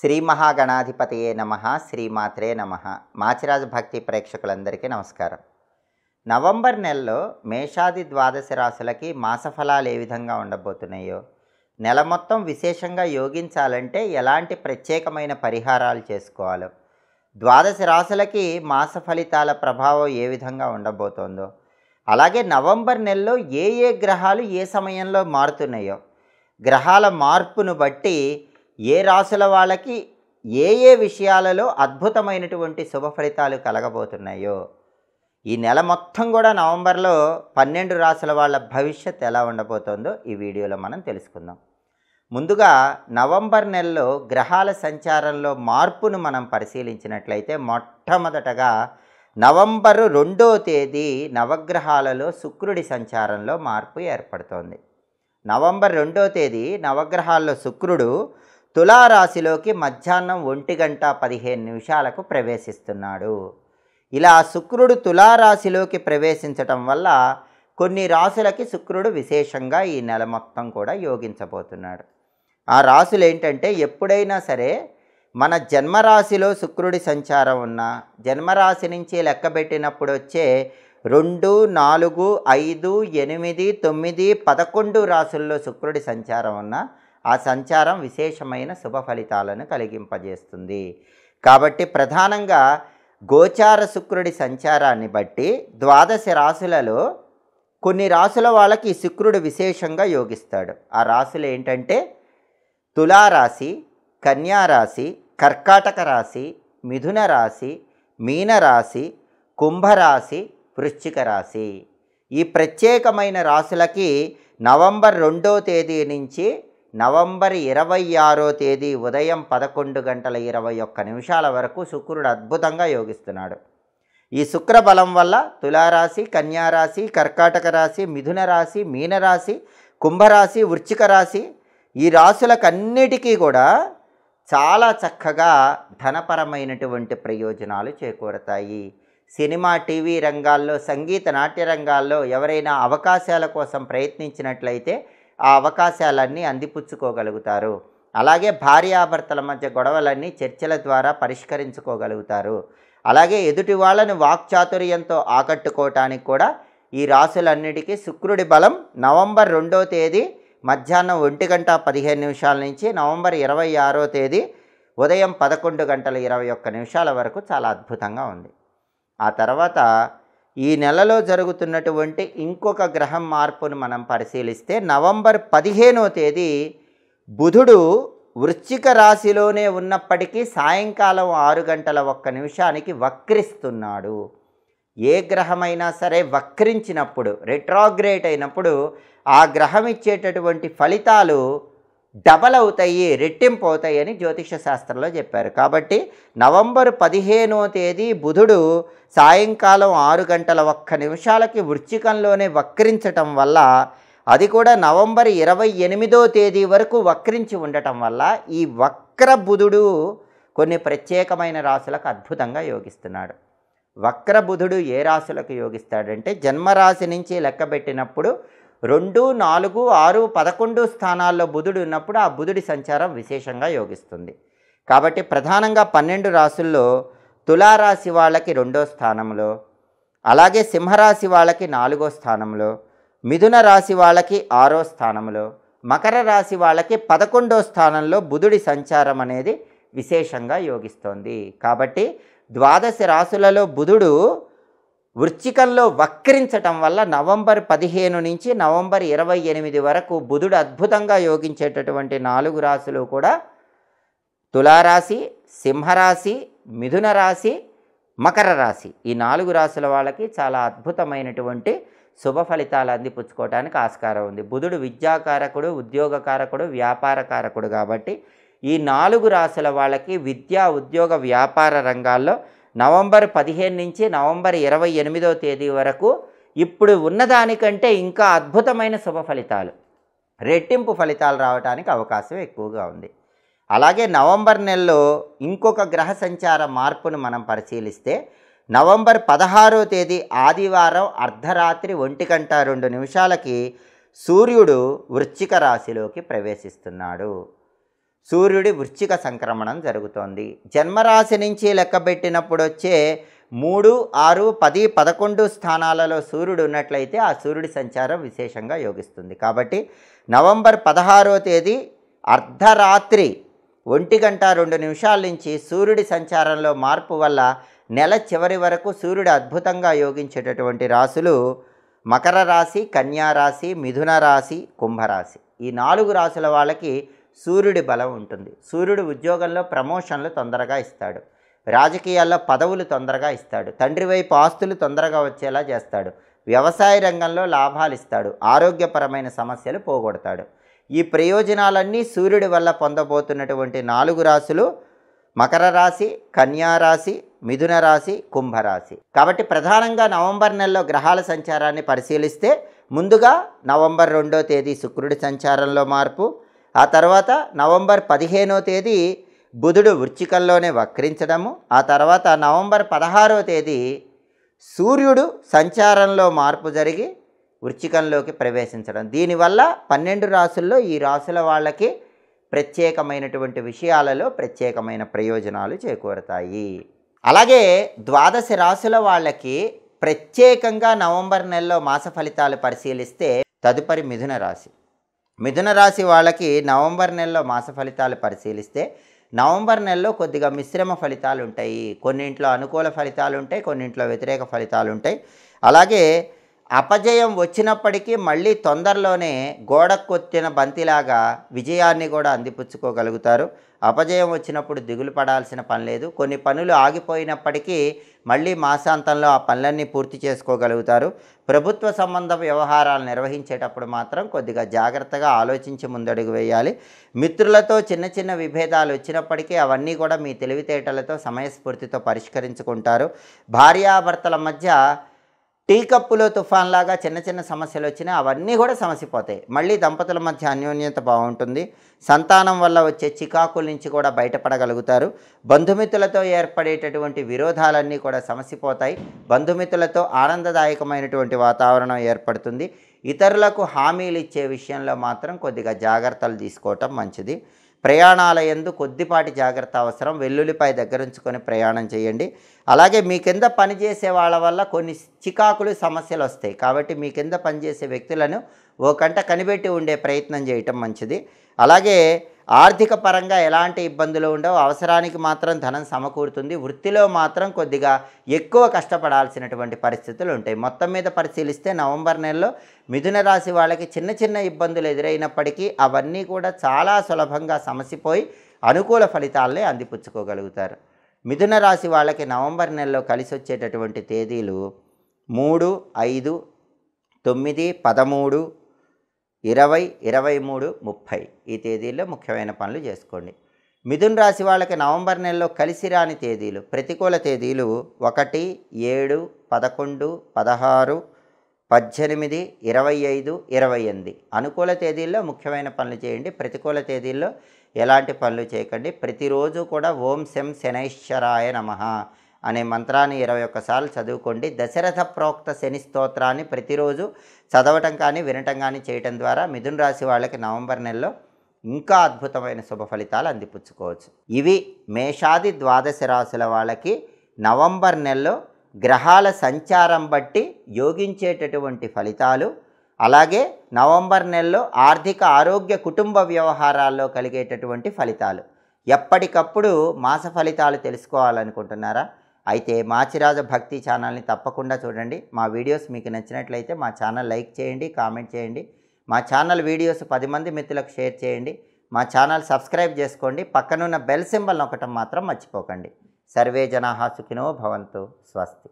శ్రీ మహాగణాధిపతయే నమః. శ్రీమాత్రే నమః. మాచిరాజు భక్తి ప్రేక్షకులందరికీ నమస్కారం. నవంబర్ నెలలో మేషాది ద్వాదశ రాశులకి మాసఫలాలు ఏ విధంగా ఉండబోతున్నాయో, నెల మొత్తం విశేషంగా యోగించాలంటే ఎలాంటి ప్రత్యేకమైన పరిహారాలు చేసుకోవాలో, ద్వాదశ రాశులకి మాస ఫలితాల ప్రభావం ఏ విధంగా ఉండబోతోందో, అలాగే నవంబర్ నెలలో ఏ ఏ గ్రహాలు ఏ సమయంలో మారుతున్నాయో, గ్రహాల మార్పును బట్టి ఏ రాశుల వాళ్ళకి ఏ ఏ విషయాలలో అద్భుతమైనటువంటి శుభ ఫలితాలు కలగబోతున్నాయో, ఈ నెల మొత్తం కూడా నవంబర్లో 12 రాశుల వాళ్ళ భవిష్యత్ ఎలా ఉండబోతోందో ఈ వీడియోలో మనం తెలుసుకుందాం. ముందుగా నవంబర్ నెలలో గ్రహాల సంచారంలో మార్పును మనం పరిశీలించినట్లయితే, మొట్టమొదటగా నవంబరు 2వ తేదీ నవగ్రహాలలో శుక్రుడి సంచారంలో మార్పు ఏర్పడుతోంది. నవంబర్ 2వ తేదీ నవగ్రహాల్లో శుక్రుడు తులారాశిలోకి మధ్యాహ్నం 1:15 ప్రవేశిస్తున్నాడు. ఇలా శుక్రుడు తులారాశిలోకి ప్రవేశించటం వల్ల కొన్ని రాశులకి శుక్రుడు విశేషంగా ఈ నెల మొత్తం కూడా యోగించబోతున్నాడు. ఆ రాశులు ఏంటంటే, ఎప్పుడైనా సరే మన జన్మరాశిలో శుక్రుడి సంచారం ఉన్న, జన్మరాశి నుంచి లెక్కబెట్టినప్పుడు వచ్చే 2, 4, 5, 8, 9, 11 రాశుల్లో శుక్రుడి సంచారం ఉన్న ఆ సంచారం విశేషమైన శుభ ఫలితాలను కలిగింపజేస్తుంది. కాబట్టి ప్రధానంగా గోచార శుక్రుడి సంచారాన్ని బట్టి ద్వాదశ రాశులలో కొన్ని రాశుల వాళ్ళకి శుక్రుడు విశేషంగా యోగిస్తాడు. ఆ రాశులు ఏంటంటే తులారాశి, కన్యారాశి, కర్కాటక రాశి, మిథున రాశి, మీనరాశి, కుంభరాశి, వృశ్చిక రాశి. ఈ ప్రత్యేకమైన రాశులకి నవంబర్ 2వ తేదీ నుంచి నవంబర్ 26వ తేదీ ఉదయం 11:21 వరకు శుక్రుడు అద్భుతంగా యోగిస్తున్నాడు. ఈ శుక్ర బలం వల్ల తులారాశి, కన్యారాశి, కర్కాటక రాశి, మిథున రాశి, మీనరాశి, కుంభరాశి, వృశ్చిక రాశి ఈ రాశులకన్నిటికీ కూడా చాలా చక్కగా ధనపరమైనటువంటి ప్రయోజనాలు చేకూరతాయి. సినిమా, టీవీ రంగాల్లో, సంగీత, నాట్య రంగాల్లో ఎవరైనా అవకాశాల కోసం ప్రయత్నించినట్లయితే ఆ అవకాశాలన్నీ అందిపుచ్చుకోగలుగుతారు. అలాగే భార్యాభర్తల మధ్య గొడవలన్నీ చర్చల ద్వారా పరిష్కరించుకోగలుగుతారు. అలాగే ఎదుటి వాళ్ళని వాక్చాతుర్యంతో ఆకట్టుకోవటానికి కూడా ఈ రాశులన్నిటికీ శుక్రుడి బలం నవంబర్ 2వ తేదీ మధ్యాహ్నం 1:15 నుంచి నవంబర్ 26వ తేదీ ఉదయం 11:21 వరకు చాలా అద్భుతంగా ఉంది. ఆ తర్వాత ఈ నెలలో జరుగుతున్నటువంటి ఇంకొక గ్రహం మార్పును మనం పరిశీలిస్తే, నవంబర్ 15వ తేదీ బుధుడు వృశ్చిక రాశిలోనే ఉన్నప్పటికీ సాయంకాలం 6:01 వక్రిస్తున్నాడు. ఏ గ్రహమైనా సరే వక్రించినప్పుడు, రెట్రాగ్రేట్ అయినప్పుడు ఆ గ్రహం ఇచ్చేటటువంటి ఫలితాలు డబల్ అవుతాయి, రెట్టింపు అవుతాయి అని జ్యోతిష శాస్త్రంలో చెప్పారు. కాబట్టి నవంబర్ 15వ తేదీ బుధుడు సాయంకాలం 6:01 వృశ్చికంలోనే వక్రించటం వల్ల, అది కూడా నవంబర్ 28వ తేదీ వరకు వక్రించి ఉండటం వల్ల, ఈ వక్ర బుధుడు కొన్ని ప్రత్యేకమైన రాశులకు అద్భుతంగా యోగిస్తున్నాడు. వక్ర బుధుడు ఏ రాశులకు యోగిస్తాడంటే, జన్మరాశి నుంచి లెక్కబెట్టినప్పుడు 2, 4, 6, 11 స్థానాల్లో బుధుడు ఉన్నప్పుడు ఆ బుధుడి సంచారం విశేషంగా యోగిస్తుంది. కాబట్టి ప్రధానంగా 12 రాశుల్లో తులారాశి వాళ్ళకి 2వ స్థానంలో, అలాగే సింహరాశి వాళ్ళకి 4వ స్థానంలో, మిథున రాశి వాళ్ళకి 6వ స్థానంలో, మకర రాశి వాళ్ళకి 11వ స్థానంలో బుధుడి సంచారం అనేది విశేషంగా యోగిస్తోంది. కాబట్టి ద్వాదశ రాశులలో బుధుడు వృశ్చికంలో వక్రించటం వల్ల నవంబర్ 15 నుంచి నవంబర్ 28 వరకు బుధుడు అద్భుతంగా యోగించేటటువంటి 4 రాశులు కూడా తులారాశి, సింహరాశి, మిథున రాశి, మకర రాశి. ఈ 4 రాశుల వాళ్ళకి చాలా అద్భుతమైనటువంటి శుభ ఫలితాలు అందిపుచ్చుకోవడానికి ఆస్కారం ఉంది. బుధుడు విద్యాకారకుడు, ఉద్యోగకారకుడు, వ్యాపారకారకుడు. కాబట్టి ఈ 4 రాశుల వాళ్ళకి విద్యా, ఉద్యోగ, వ్యాపార రంగాల్లో నవంబర్ 15 నుంచి నవంబర్ 28వ తేదీ వరకు ఇప్పుడు ఉన్నదానికంటే ఇంకా అద్భుతమైన శుభ ఫలితాలు, రెట్టింపు ఫలితాలు రావడానికి అవకాశం ఎక్కువగా ఉంది. అలాగే నవంబర్ నెలలో ఇంకొక గ్రహ సంచార మార్పును మనం పరిశీలిస్తే, నవంబర్ 16వ తేదీ ఆదివారం అర్ధరాత్రి 1:02 సూర్యుడు వృశ్చిక రాశిలోకి ప్రవేశిస్తున్నాడు. సూర్యుడి వృశ్చిక సంక్రమణం జరుగుతోంది. జన్మరాశి నుంచి లెక్కబెట్టినప్పుడు వచ్చే 3, 6, 10, 11 స్థానాలలో సూర్యుడు ఉన్నట్లయితే ఆ సూర్యుడి సంచారం విశేషంగా యోగిస్తుంది. కాబట్టి నవంబర్ 16వ తేదీ అర్ధరాత్రి 1:02 నుంచి సూర్యుడి సంచారంలో మార్పు వల్ల నెల చివరి వరకు సూర్యుడు అద్భుతంగా యోగించేటటువంటి రాశులు మకర రాశి, కన్యా రాశి, మిథున రాశి, కుంభరాశి. ఈ 4 రాశుల వాళ్ళకి సూర్యుడి బలం ఉంటుంది. సూర్యుడు ఉద్యోగంలో ప్రమోషన్లు తొందరగా ఇస్తాడు, రాజకీయాల్లో పదవులు తొందరగా ఇస్తాడు, తండ్రి వైపు ఆస్తులు తొందరగా వచ్చేలా చేస్తాడు, వ్యవసాయ రంగంలో లాభాలు ఇస్తాడు, ఆరోగ్యపరమైన సమస్యలు పోగొడతాడు. ఈ ప్రయోజనాలన్నీ సూర్యుడి వల్ల పొందబోతున్నటువంటి 4 రాశులు మకర రాశి, కన్యా రాశి, మిథున రాశి, కుంభరాశి. కాబట్టి ప్రధానంగా నవంబర్ నెలలో గ్రహాల సంచారాన్ని పరిశీలిస్తే ముందుగా నవంబర్ 2వ తేదీ శుక్రుడి సంచారంలో మార్పు, ఆ తర్వాత నవంబర్ 15వ తేదీ బుధుడు వృశ్చికంలోనే వక్రించడము, ఆ తర్వాత నవంబర్ 16వ తేదీ సూర్యుడు సంచారంలో మార్పు జరిగి వృశ్చికంలోకి ప్రవేశించడం. దీనివల్ల 12 రాశుల్లో ఈ రాశుల వాళ్ళకి ప్రత్యేకమైనటువంటి విషయాలలో ప్రత్యేకమైన ప్రయోజనాలు చేకూరతాయి. అలాగే 12 రాశుల వాళ్ళకి ప్రత్యేకంగా నవంబర్ నెలలో మాస ఫలితాలు పరిశీలిస్తే తదుపరి మిథున రాశి. మిథున రాశి వాళ్ళకి నవంబర్ నెలలో మాస ఫలితాలు పరిశీలిస్తే నవంబర్ నెలలో కొద్దిగా మిశ్రమ ఫలితాలు ఉంటాయి. కొన్నింట్లో అనుకూల ఫలితాలు ఉంటాయి, కొన్నింట్లో వ్యతిరేక ఫలితాలు ఉంటాయి. అలాగే అపజయం వచ్చినప్పటికీ మళ్ళీ తొందరలోనే గోడకొత్తిన బంతిలాగా విజయాన్ని కూడా అందిపుచ్చుకోగలుగుతారు. అపజయం వచ్చినప్పుడు దిగులు పడాల్సిన పని లేదు. కొన్ని పనులు ఆగిపోయినప్పటికీ మళ్ళీ మాసాంతంలో ఆ పనులన్నీ పూర్తి చేసుకోగలుగుతారు. ప్రభుత్వ సంబంధ వ్యవహారాలు నిర్వహించేటప్పుడు మాత్రం కొద్దిగా జాగ్రత్తగా ఆలోచించి ముందడుగు వేయాలి. మిత్రులతో చిన్న చిన్న విభేదాలు వచ్చినప్పటికీ అవన్నీ కూడా మీ తెలివితేటలతో సమయస్ఫూర్తితో పరిష్కరించుకుంటారు. భార్యాభర్తల మధ్య టీ కప్పులో తుఫాన్లాగా చిన్న చిన్న సమస్యలు వచ్చినా అవన్నీ కూడా సమసిపోతాయి. మళ్ళీ దంపతుల మధ్య అన్యోన్యత బాగుంటుంది. సంతానం వల్ల వచ్చే చికాకుల నుంచి కూడా బయటపడగలుగుతారు. బంధుమిత్రులతో ఏర్పడేటటువంటి విరోధాలన్నీ కూడా సమసిపోతాయి. బంధుమిత్రులతో ఆనందదాయకమైనటువంటి వాతావరణం ఏర్పడుతుంది. ఇతరులకు హామీలు ఇచ్చే విషయంలో మాత్రం కొద్దిగా జాగ్రత్తలు తీసుకోవటం మంచిది. ప్రయాణాల యందు కొద్దిపాటి జాగ్రత్త అవసరం. వెల్లుల్లిపాయ దగ్గరుంచుకొని ప్రయాణం చేయండి. అలాగే మీ కింద పనిచేసే వాళ్ళ వల్ల కొన్ని చికాకులు సమస్యలు వస్తాయి. కాబట్టి మీ కింద పనిచేసే వ్యక్తులను ఓ కంట కనిపెట్టి ఉండే ప్రయత్నం చేయటం మంచిది. అలాగే ఆర్థిక పరంగా ఎలాంటి ఇబ్బందులు ఉండవు. అవసరానికి మాత్రం ధనం సమకూరుతుంది. వృత్తిలో మాత్రం కొద్దిగా ఎక్కువ కష్టపడాల్సినటువంటి పరిస్థితులు ఉంటాయి. మొత్తం మీద పరిశీలిస్తే నవంబర్ నెలలో మిథున రాశి వాళ్ళకి చిన్న చిన్న ఇబ్బందులు ఎదురైనప్పటికీ అవన్నీ కూడా చాలా సులభంగా సమసిపోయి అనుకూల ఫలితాలనే అందిపుచ్చుకోగలుగుతారు. మిథున రాశి వాళ్ళకి నవంబర్ నెలలో కలిసి వచ్చేటటువంటి తేదీలు 3, 5, 9, 13, 20, 23, 30 ఈ తేదీల్లో ముఖ్యమైన పనులు చేసుకోండి. మిథున రాశి వాళ్ళకి నవంబర్ నెలలో కలిసి రాని తేదీలు, ప్రతికూల తేదీలు 1, 7, 11, 16, 18, 25, 28. అనుకూల తేదీల్లో ముఖ్యమైన పనులు చేయండి. ప్రతికూల తేదీల్లో ఎలాంటి పనులు చేయకండి. ప్రతిరోజు కూడా ఓం శం శనైశ్వరాయ నమః అనే మంత్రాన్ని 21 సార్లు చదువుకోండి. దశరథ ప్రోక్త శని స్తోత్రాన్ని ప్రతిరోజు చదవటం కానీ వినటం కానీ చేయటం ద్వారా మిథున రాశి వాళ్ళకి నవంబర్ నెలలో ఇంకా అద్భుతమైన శుభ ఫలితాలు అందిపుచ్చుకోవచ్చు. ఇవి మేషాది 12 రాశుల వాళ్ళకి నవంబర్ నెలలో గ్రహాల సంచారం బట్టి యోగించేటటువంటి ఫలితాలు. అలాగే నవంబర్ నెలలో ఆర్థిక ఆరోగ్య కుటుంబ వ్యవహారాల్లో కలిగేటటువంటి ఫలితాలు. ఎప్పటికప్పుడు మాస ఫలితాలు తెలుసుకోవాలనుకుంటున్నారా? అయితే మాచిరాజ భక్తి ఛానల్ని తప్పకుండా చూడండి. మా వీడియోస్ మీకు నచ్చినట్లయితే మా ఛానల్ లైక్ చేయండి, కామెంట్ చేయండి. మా ఛానల్ వీడియోస్ 10 మంది మిత్రులకు షేర్ చేయండి. మా ఛానల్ సబ్స్క్రైబ్ చేసుకోండి. పక్కనున్న బెల్ సింబల్ నొక్కటం మాత్రం మర్చిపోకండి. సర్వే జనాః సుఖినో భవంతు. స్వస్తి.